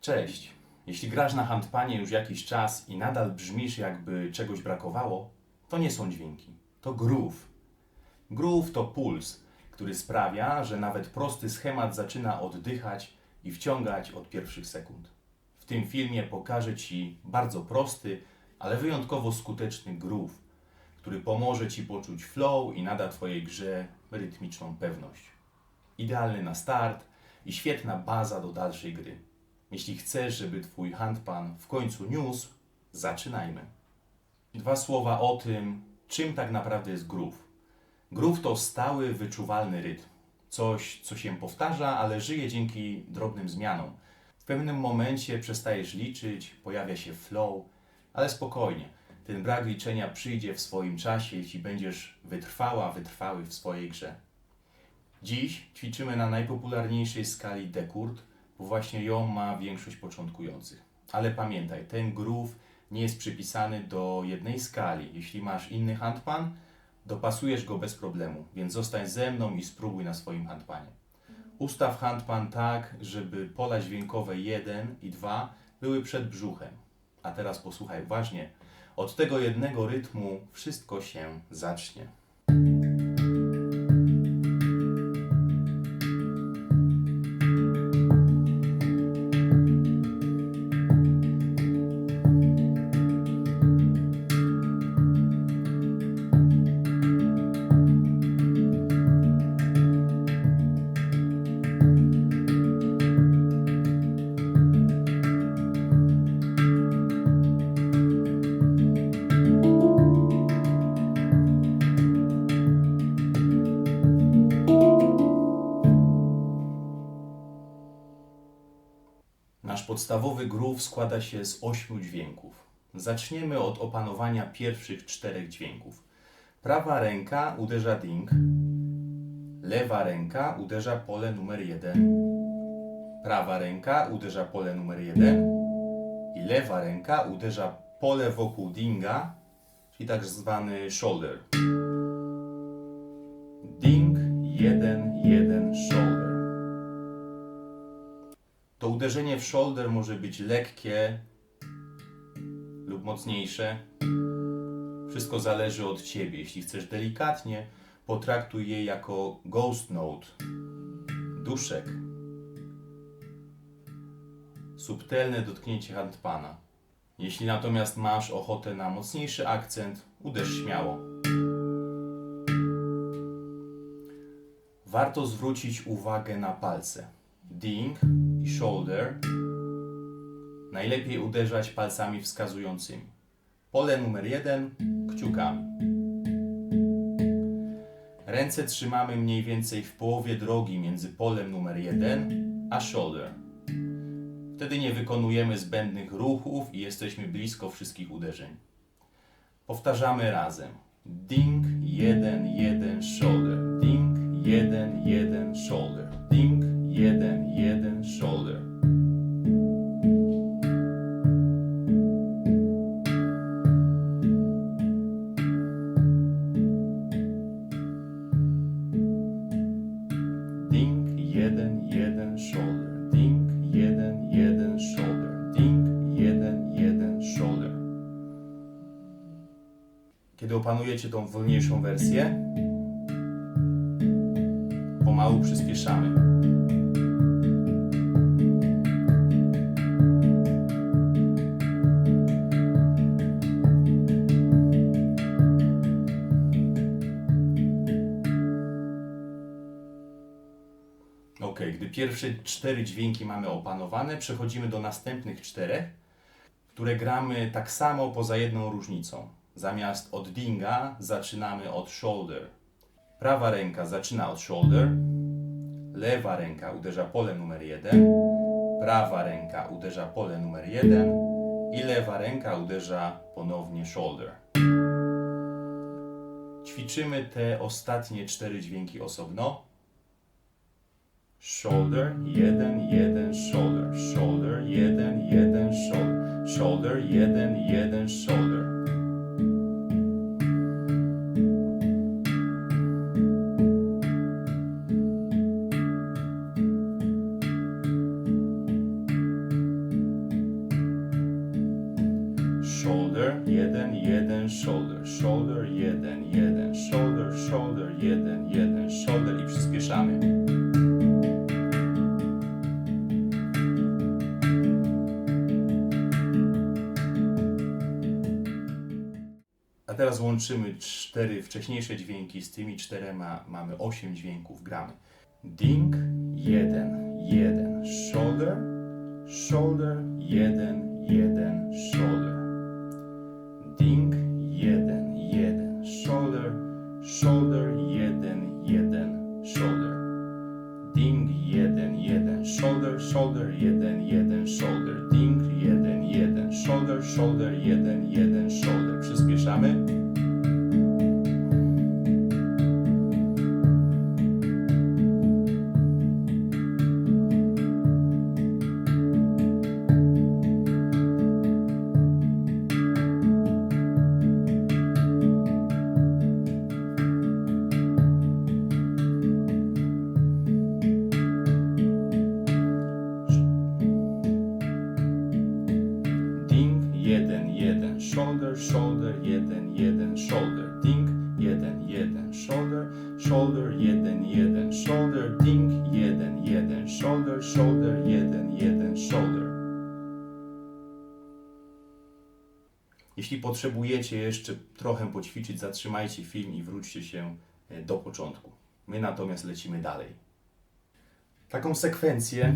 Cześć. Jeśli grasz na handpanie już jakiś czas i nadal brzmisz, jakby czegoś brakowało, to nie są dźwięki, to groove. Groove to puls, który sprawia, że nawet prosty schemat zaczyna oddychać i wciągać od pierwszych sekund. W tym filmie pokażę Ci bardzo prosty, ale wyjątkowo skuteczny groove, który pomoże Ci poczuć flow i nada Twojej grze rytmiczną pewność. Idealny na start i świetna baza do dalszej gry. Jeśli chcesz, żeby Twój handpan w końcu niósł, zaczynajmy. Dwa słowa o tym, czym tak naprawdę jest groove. Groove to stały, wyczuwalny rytm. Coś, co się powtarza, ale żyje dzięki drobnym zmianom. W pewnym momencie przestajesz liczyć, pojawia się flow, ale spokojnie. Ten brak liczenia przyjdzie w swoim czasie, jeśli będziesz wytrwały w swojej grze. Dziś ćwiczymy na najpopularniejszej skali D-chord, bo właśnie ją ma większość początkujących. Ale pamiętaj, ten groove nie jest przypisany do jednej skali. Jeśli masz inny handpan, dopasujesz go bez problemu, więc zostań ze mną i spróbuj na swoim handpanie. Ustaw handpan tak, żeby pola dźwiękowe 1 i 2 były przed brzuchem. A teraz posłuchaj uważnie. Od tego jednego rytmu wszystko się zacznie. Nasz podstawowy groove składa się z 8 dźwięków. Zaczniemy od opanowania pierwszych 4 dźwięków. Prawa ręka uderza ding, lewa ręka uderza pole numer 1, prawa ręka uderza pole numer 1 i lewa ręka uderza pole wokół dinga, czyli tak zwany shoulder. Ding, 1, 1, shoulder. To uderzenie w shoulder może być lekkie lub mocniejsze. Wszystko zależy od Ciebie. Jeśli chcesz delikatnie, potraktuj je jako ghost note, duszek. Subtelne dotknięcie handpana. Jeśli natomiast masz ochotę na mocniejszy akcent, uderz śmiało. Warto zwrócić uwagę na palce. Ding i shoulder najlepiej uderzać palcami wskazującymi. Pole numer 1 kciukami. Ręce trzymamy mniej więcej w połowie drogi między polem numer 1 a shoulder. Wtedy nie wykonujemy zbędnych ruchów i jesteśmy blisko wszystkich uderzeń. Powtarzamy razem. Ding, 1, 1, shoulder. Ding, 1, 1, shoulder. Ding, 1, 1, shoulder. Ding, 1, 1, shoulder. Ding, 1, 1, shoulder. Ding, 1, 1, shoulder. Kiedy opanujecie tą wolniejszą wersję, pomału przyspieszamy. Ok, gdy pierwsze 4 dźwięki mamy opanowane, przechodzimy do następnych 4, które gramy tak samo poza jedną różnicą. Zamiast od dinga zaczynamy od shoulder. Prawa ręka zaczyna od shoulder, lewa ręka uderza pole numer 1, prawa ręka uderza pole numer 1 i lewa ręka uderza ponownie shoulder. Ćwiczymy te ostatnie 4 dźwięki osobno. Shoulder, 1, 1, shoulder, shoulder, 1, 1, shoulder, shoulder, 1, 1, shoulder. teraz łączymy 4 wcześniejsze dźwięki z tymi 4, mamy 8 dźwięków, gramy. Ding, 1, 1, shoulder, shoulder, 1, 1, shoulder. Ding, 1, 1, shoulder, shoulder, 1, 1, shoulder. Ding, 1, 1, shoulder, shoulder, 1, 1, shoulder. Ding, 1, 1, shoulder, shoulder, 1, 1, shoulder. Przyspieszamy. Shoulder, shoulder, 1, 1, shoulder. Ding, 1, 1, shoulder, shoulder, 1, 1, shoulder. Ding, 1, 1, shoulder, shoulder, 1, 1, shoulder. Jeśli potrzebujecie jeszcze trochę poćwiczyć, zatrzymajcie film i wróćcie się do początku. My natomiast lecimy dalej. Taką sekwencję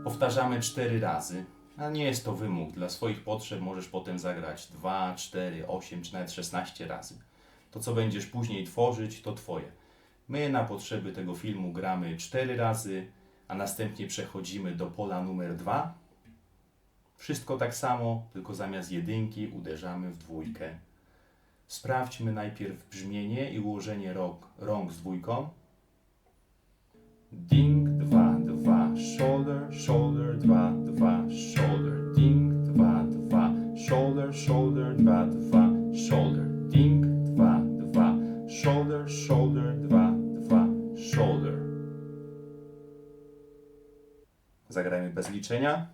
powtarzamy 4 razy. A nie jest to wymóg. Dla swoich potrzeb możesz potem zagrać 2, 4, 8 czy nawet 16 razy. To, co będziesz później tworzyć, to Twoje. My na potrzeby tego filmu gramy 4 razy, a następnie przechodzimy do pola numer 2. Wszystko tak samo, tylko zamiast jedynki uderzamy w dwójkę. Sprawdźmy najpierw brzmienie i ułożenie rąk z dwójką. Ding, 2, 2, shoulder, shoulder, 2, 2, shoulder. Ding, 2, 2, shoulder, shoulder, 2, 2, shoulder. Ding, 2, 2, shoulder, shoulder, 2, 2, shoulder. Zagrajmy bez liczenia.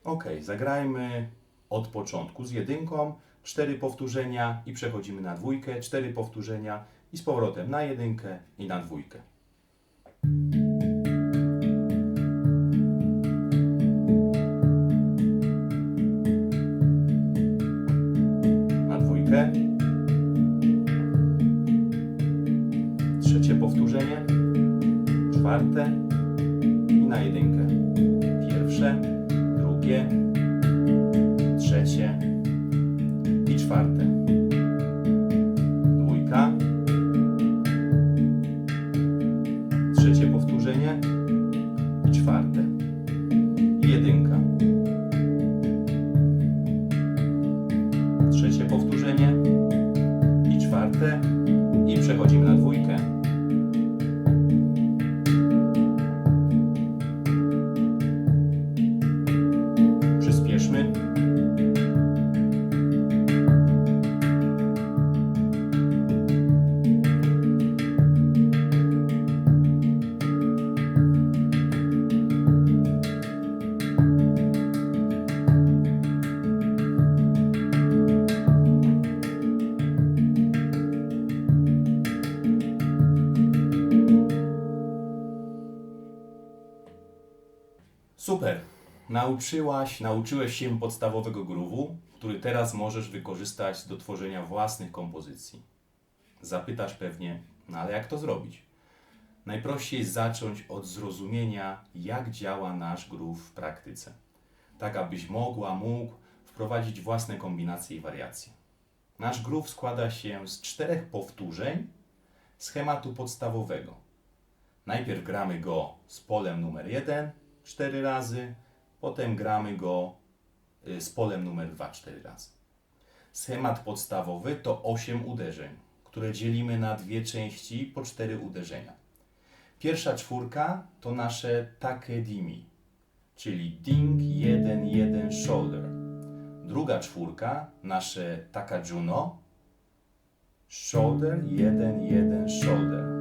Ok, zagrajmy od początku z jedynką, 4 powtórzenia i przechodzimy na dwójkę, 4 powtórzenia i z powrotem na jedynkę i na dwójkę. Na dwójkę. Trzecie powtórzenie, 4 i na jedynkę. Pierwsze, drugie, trzecie i 4. Dwójka. Trzecie powtórzenie i 4. I jedynka. Trzecie powtórzenie i 4. I przechodzimy na dwójkę. Przyspieszmy. Super! Nauczyłeś się podstawowego groove'u, który teraz możesz wykorzystać do tworzenia własnych kompozycji. Zapytasz pewnie, no ale jak to zrobić? Najprościej jest zacząć od zrozumienia, jak działa nasz groove w praktyce. Tak, abyś mógł wprowadzić własne kombinacje i wariacje. Nasz groove składa się z 4 powtórzeń schematu podstawowego. Najpierw gramy go z polem numer 1 4 razy, potem gramy go z polem numer 2 4 razy. Schemat podstawowy to 8 uderzeń, które dzielimy na 2 części po 4 uderzenia. Pierwsza 4 to nasze take dimi, czyli ding 1 1 shoulder. Druga 4 nasze taka juno, shoulder 1 1 shoulder.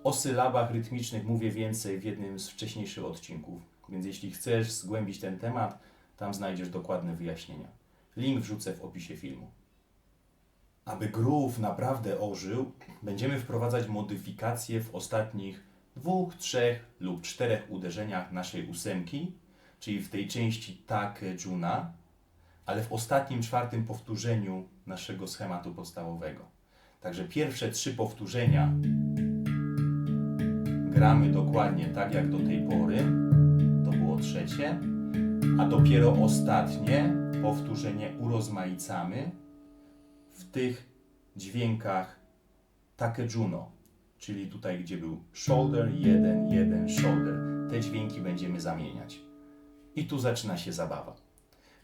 O sylabach rytmicznych mówię więcej w jednym z wcześniejszych odcinków, więc jeśli chcesz zgłębić ten temat, tam znajdziesz dokładne wyjaśnienia. Link wrzucę w opisie filmu. Aby groove naprawdę ożył, będziemy wprowadzać modyfikacje w ostatnich 2, 3 lub 4 uderzeniach naszej ósemki, czyli w tej części take Juna, ale w ostatnim 4 powtórzeniu naszego schematu podstawowego. Także pierwsze 3 powtórzenia gramy dokładnie tak jak do tej pory, to było trzecie, a dopiero ostatnie powtórzenie urozmaicamy w tych dźwiękach take Juno, czyli tutaj gdzie był shoulder, 1, 1, shoulder. Te dźwięki będziemy zamieniać. I tu zaczyna się zabawa.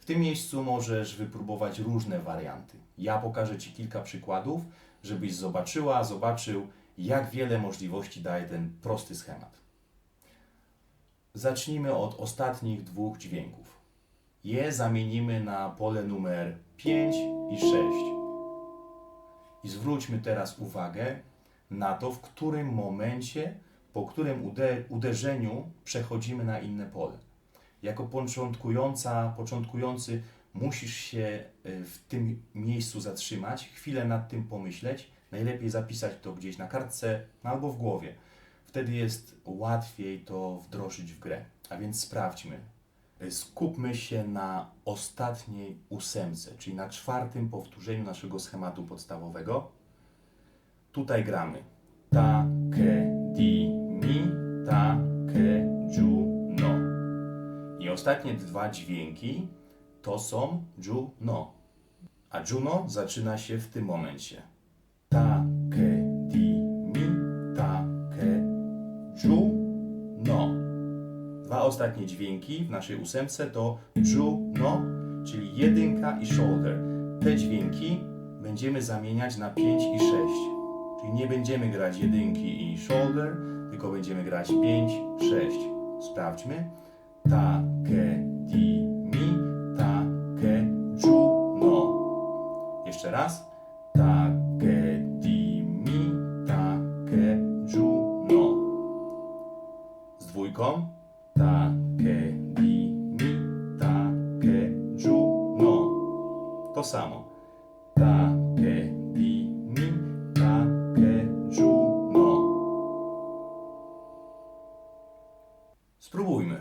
W tym miejscu możesz wypróbować różne warianty. Ja pokażę Ci kilka przykładów, żebyś zobaczył, jak wiele możliwości daje ten prosty schemat. Zacznijmy od ostatnich 2 dźwięków. Je zamienimy na pole numer 5 i 6. I zwróćmy teraz uwagę na to, w którym momencie, po którym uderzeniu przechodzimy na inne pole. Jako początkujący musisz się w tym miejscu zatrzymać, chwilę nad tym pomyśleć, najlepiej zapisać to gdzieś na kartce albo w głowie. Wtedy jest łatwiej to wdrożyć w grę. A więc sprawdźmy. Skupmy się na ostatniej ósemce, czyli na 4. powtórzeniu naszego schematu podstawowego. Tutaj gramy ta, ke, di, mi, ta, ke, ju, no. I ostatnie 2 dźwięki to są ju, no. A juno zaczyna się w tym momencie. Ta, ke, di, mi, ta, ke, ju, no. 2 ostatnie dźwięki w naszej ósemce to ju, no, czyli 1 i shoulder. Te dźwięki będziemy zamieniać na 5 i 6. Czyli nie będziemy grać 1 i shoulder, tylko będziemy grać 5, 6. Sprawdźmy. Ta, ke, di, mi, ta, ke, ju, no. Jeszcze raz. Ta, ke, di, mi, ta, ke, ju, no. Z 2. Ta, ke, di, mi, ta, ke, ju, no. To samo. Ta, ke, di, mi, ta, ke, ju, no. Spróbujmy.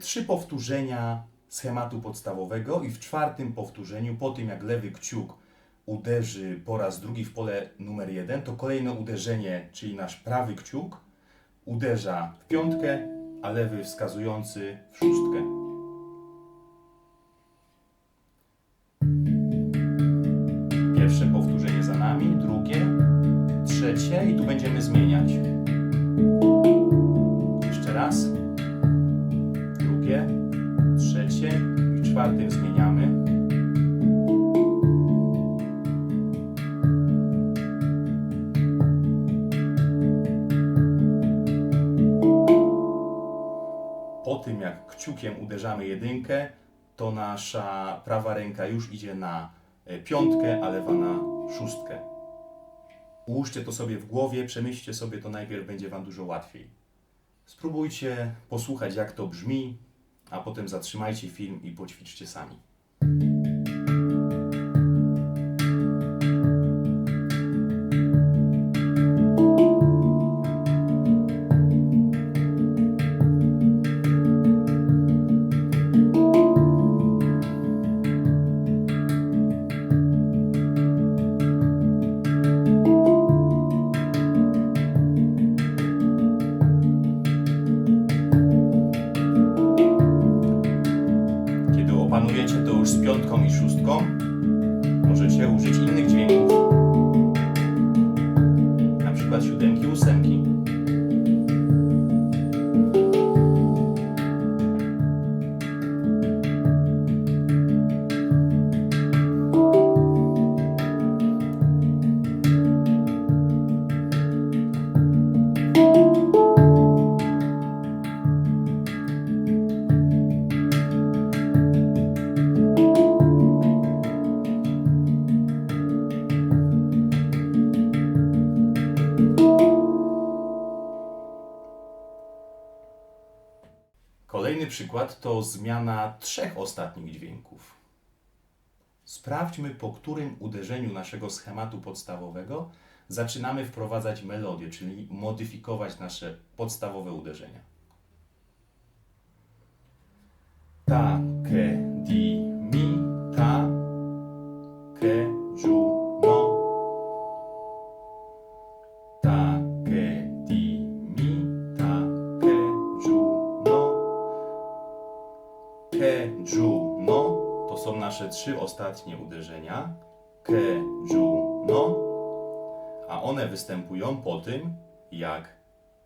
3 powtórzenia schematu podstawowego i w 4. powtórzeniu, po tym jak lewy kciuk uderzy po raz drugi w pole numer 1, to kolejne uderzenie, czyli nasz prawy kciuk, uderza w 5, a lewy wskazujący w 6. Pierwsze powtórzenie za nami, drugie, trzecie i tu będziemy zmieniać. Jeszcze raz. Drugie, trzecie i w 4. zmieniamy. Po tym jak kciukiem uderzamy 1, to nasza prawa ręka już idzie na 5, a lewa na 6. Ułóżcie to sobie w głowie, przemyślcie sobie to najpierw, będzie Wam dużo łatwiej. Spróbujcie posłuchać jak to brzmi, a potem zatrzymajcie film i poćwiczcie sami. Opanujecie to przykład to zmiana 3 ostatnich dźwięków. Sprawdźmy, po którym uderzeniu naszego schematu podstawowego zaczynamy wprowadzać melodię, czyli modyfikować nasze podstawowe uderzenia. Ta, ke, di, mi, ta, ke, ju, no. Ta, ke, di, mi, ta, ke, ju, no. Ke, ju, no. To są nasze 3 ostatnie uderzenia. Ke, ju, no. A one występują po tym, jak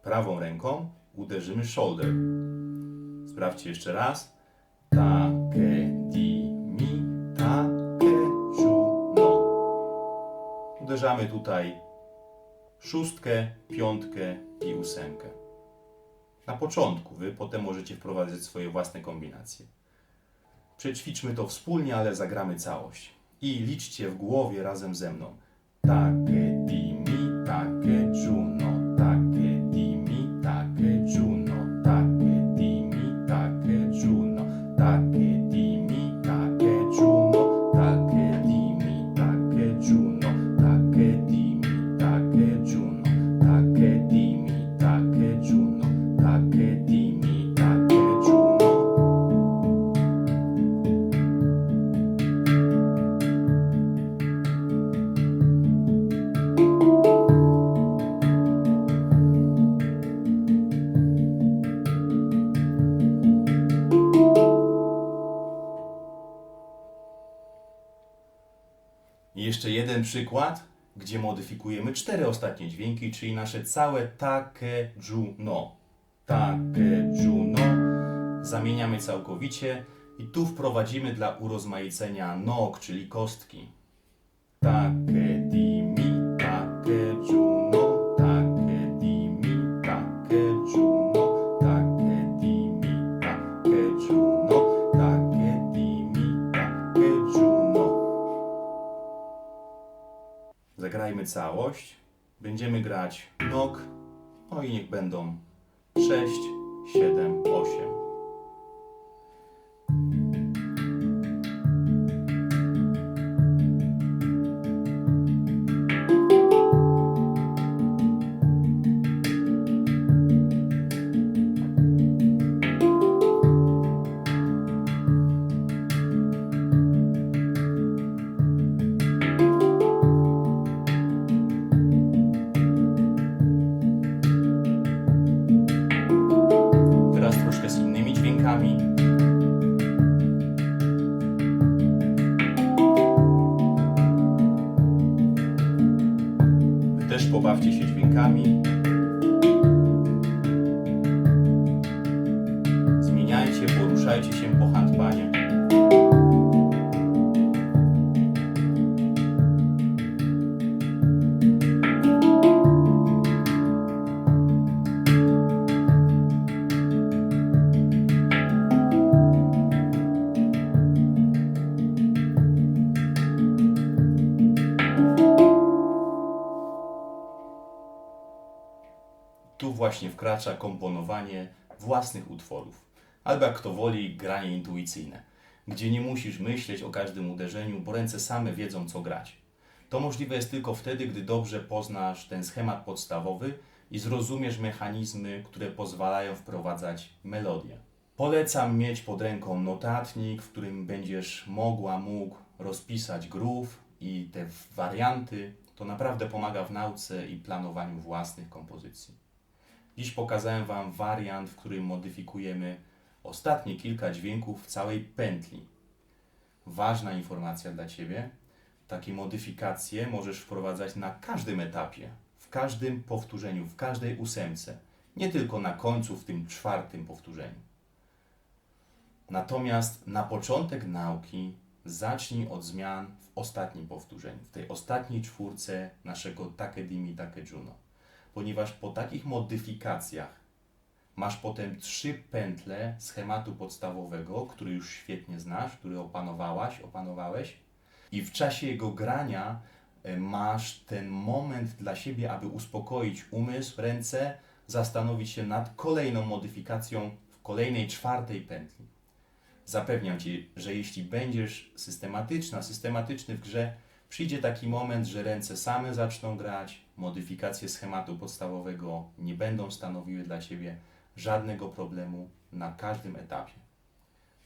prawą ręką uderzymy shoulder. Sprawdźcie jeszcze raz. Ta, ke, di, mi, ta, ke, ju, no. Uderzamy tutaj 6, 5 i 8. Na początku, wy potem możecie wprowadzać swoje własne kombinacje. Przećwiczmy to wspólnie, ale zagramy całość. I liczcie w głowie razem ze mną. Ta, ke, di, mi, ta, ke, ju, no. Ta, ke, di, mi, ta, ke, ju, no. Ta, ke, di, mi, ta, ke, ju, no. Ta, ke, di, mi, ta, ke, ju, no. Ta, ke, di, mi, ta, ke, ju, no. Ta, ke, di, mi, ta, ke, ju, no. Ta, ke, di, mi, ta, ke, ju, no. Ta, ke, di, mi, ta, ke, ju, no. I jeszcze jeden przykład, gdzie modyfikujemy 4 ostatnie dźwięki, czyli nasze całe ta, ke, ju, no. Ta, ke, ju, no. Zamieniamy całkowicie i tu wprowadzimy dla urozmaicenia nóg, czyli kostki. Ta, ke, di, mi, ta, ke, ju, no. Ta, ke, di, mi, ta, ke, ju, no. Ta, ke, di, mi, ta, ke, ju, no. Ta, ke, di, mi, ta, ke, ju, no. Zagrajmy całość. Będziemy grać nóg. No i niech będą 6, 7, 8. Teraz troszkę z innymi dźwiękami. Wy też pobawcie się dźwiękami. Zmieniajcie, poruszajcie się po handpanie. Tu właśnie wkracza komponowanie własnych utworów, albo jak kto woli, granie intuicyjne, gdzie nie musisz myśleć o każdym uderzeniu, bo ręce same wiedzą, co grać. To możliwe jest tylko wtedy, gdy dobrze poznasz ten schemat podstawowy i zrozumiesz mechanizmy, które pozwalają wprowadzać melodię. Polecam mieć pod ręką notatnik, w którym będziesz mógł rozpisać groove i te warianty. To naprawdę pomaga w nauce i planowaniu własnych kompozycji. Dziś pokazałem Wam wariant, w którym modyfikujemy ostatnie kilka dźwięków w całej pętli. Ważna informacja dla Ciebie. Takie modyfikacje możesz wprowadzać na każdym etapie, w każdym powtórzeniu, w każdej 8. Nie tylko na końcu, w tym 4. powtórzeniu. Natomiast na początek nauki zacznij od zmian w ostatnim powtórzeniu, w tej ostatniej 4 naszego take di mi take juno. Ponieważ po takich modyfikacjach masz potem 3 pętle schematu podstawowego, który już świetnie znasz, który opanowałeś i w czasie jego grania masz ten moment dla siebie, aby uspokoić umysł, ręce, zastanowić się nad kolejną modyfikacją w kolejnej czwartej pętli. Zapewniam Cię, że jeśli będziesz systematyczny w grze, przyjdzie taki moment, że ręce same zaczną grać, modyfikacje schematu podstawowego nie będą stanowiły dla Ciebie żadnego problemu na każdym etapie.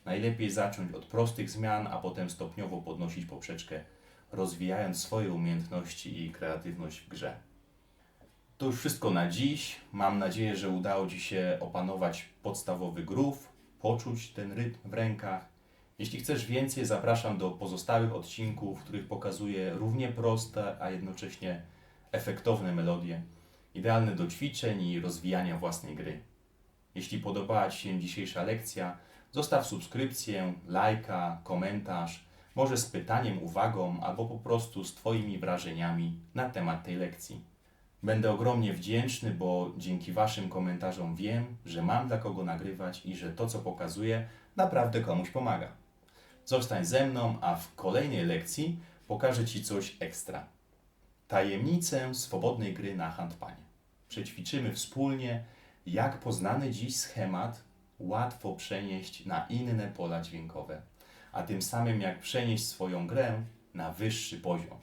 Najlepiej zacząć od prostych zmian, a potem stopniowo podnosić poprzeczkę, rozwijając swoje umiejętności i kreatywność w grze. To już wszystko na dziś. Mam nadzieję, że udało Ci się opanować podstawowy groove, poczuć ten rytm w rękach. Jeśli chcesz więcej, zapraszam do pozostałych odcinków, w których pokazuję równie proste, a jednocześnie efektowne melodie, idealne do ćwiczeń i rozwijania własnej gry. Jeśli podobała Ci się dzisiejsza lekcja, zostaw subskrypcję, lajka, komentarz, może z pytaniem, uwagą albo po prostu z Twoimi wrażeniami na temat tej lekcji. Będę ogromnie wdzięczny, bo dzięki Waszym komentarzom wiem, że mam dla kogo nagrywać i że to, co pokazuję, naprawdę komuś pomaga. Zostań ze mną, a w kolejnej lekcji pokażę Ci coś ekstra. Tajemnicę swobodnej gry na handpanie. Przećwiczymy wspólnie, jak poznany dziś schemat łatwo przenieść na inne pola dźwiękowe, a tym samym jak przenieść swoją grę na wyższy poziom.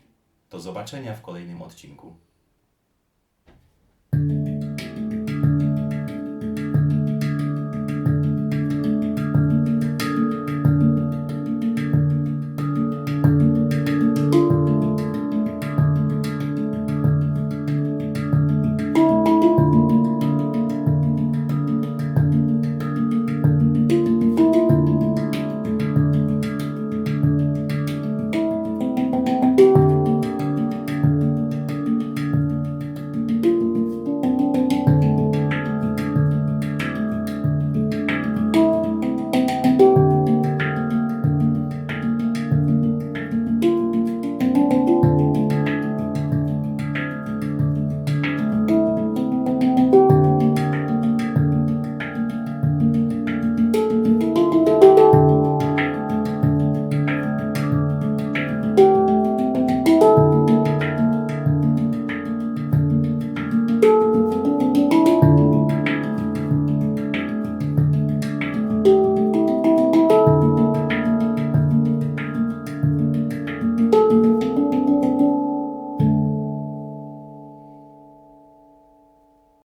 Do zobaczenia w kolejnym odcinku.